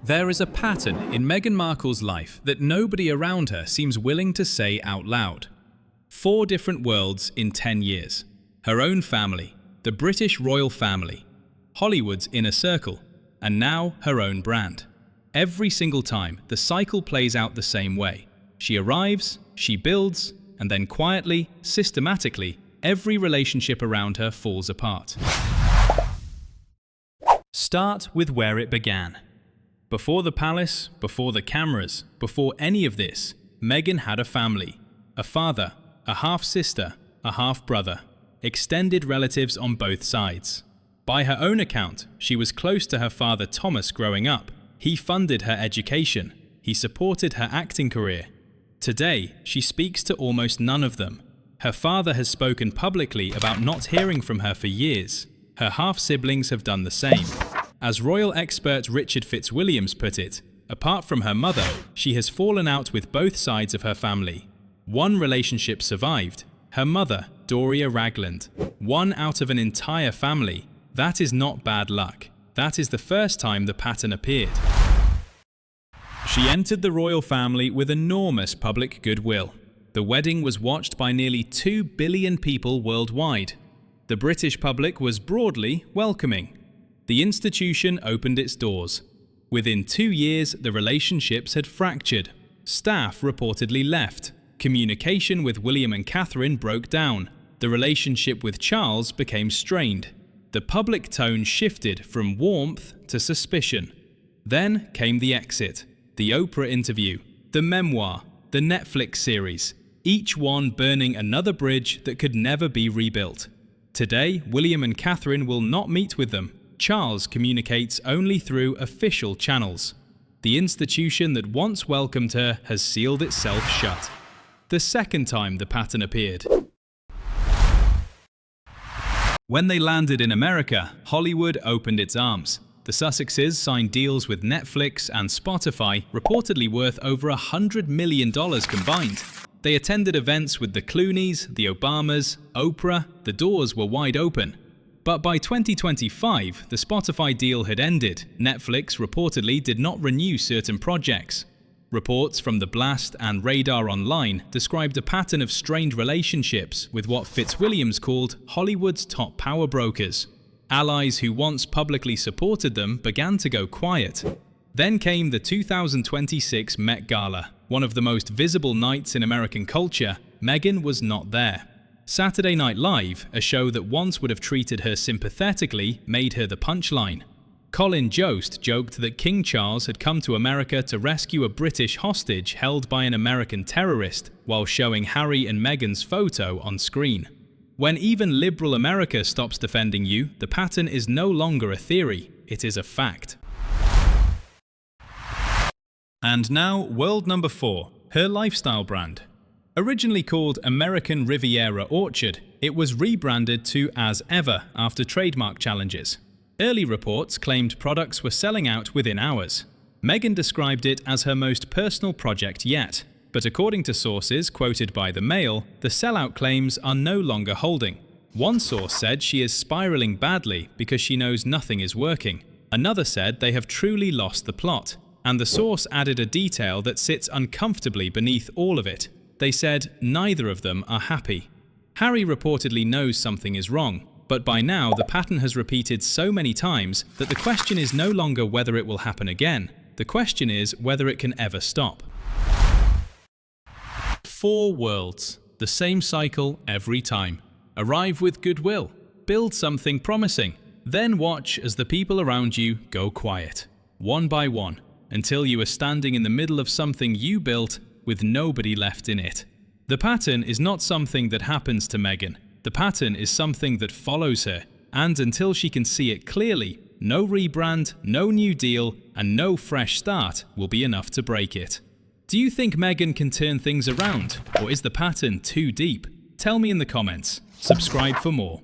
There is a pattern in Meghan Markle's life that nobody around her seems willing to say out loud. 4 different worlds in 10 years. Her own family, the British royal family, Hollywood's inner circle, and now her own brand. Every single time, the cycle plays out the same way. She arrives, she builds, and then quietly, systematically, every relationship around her falls apart. Start with where it began. Before the palace, before the cameras, before any of this, Meghan had a family. A father, a half-sister, a half-brother. Extended relatives on both sides. By her own account, she was close to her father Thomas growing up. He funded her education. He supported her acting career. Today, she speaks to almost none of them. Her father has spoken publicly about not hearing from her for years. Her half-siblings have done the same. As royal expert Richard Fitzwilliams put it, apart from her mother, she has fallen out with both sides of her family. One relationship survived, her mother, Doria Ragland. 1 out of an entire family. That is not bad luck. That is the first time the pattern appeared. She entered the royal family with enormous public goodwill. The wedding was watched by nearly 2 billion people worldwide. The British public was broadly welcoming. The institution opened its doors. Within 2 years, the relationships had fractured. Staff reportedly left. Communication with William and Catherine broke down. The relationship with Charles became strained. The public tone shifted from warmth to suspicion. Then came the exit, the Oprah interview, the memoir, the Netflix series, each one burning another bridge that could never be rebuilt. Today, William and Catherine will not meet with them. Charles communicates only through official channels. The institution that once welcomed her has sealed itself shut. The second time the pattern appeared. When they landed in America, Hollywood opened its arms. The Sussexes signed deals with Netflix and Spotify, reportedly worth over $100 million combined. They attended events with the Clooneys, the Obamas, Oprah. The doors were wide open. But by 2025, the Spotify deal had ended. Netflix reportedly did not renew certain projects. Reports from The Blast and Radar Online described a pattern of strained relationships with what Fitzwilliams called Hollywood's top power brokers. Allies who once publicly supported them began to go quiet. Then came the 2026 Met Gala. One of the most visible nights in American culture, Meghan was not there. Saturday Night Live, a show that once would have treated her sympathetically, made her the punchline. Colin Jost joked that King Charles had come to America to rescue a British hostage held by an American terrorist, while showing Harry and Meghan's photo on screen. When even liberal America stops defending you, the pattern is no longer a theory, it is a fact. And now, world number 4, her lifestyle brand. Originally called American Riviera Orchard, it was rebranded to As Ever after trademark challenges. Early reports claimed products were selling out within hours. Meghan described it as her most personal project yet, but according to sources quoted by the Mail, the sellout claims are no longer holding. One source said she is spiraling badly because she knows nothing is working. Another said they have truly lost the plot. And the source added a detail that sits uncomfortably beneath all of it. They said neither of them are happy. Harry reportedly knows something is wrong, but by now the pattern has repeated so many times that the question is no longer whether it will happen again. The question is whether it can ever stop. 4 worlds, the same cycle every time. Arrive with goodwill, build something promising, then watch as the people around you go quiet, one by one, until you are standing in the middle of something you built with nobody left in it. The pattern is not something that happens to Meghan. The pattern is something that follows her, and until she can see it clearly, no rebrand, no new deal, and no fresh start will be enough to break it. Do you think Meghan can turn things around, or is the pattern too deep? Tell me in the comments. Subscribe for more.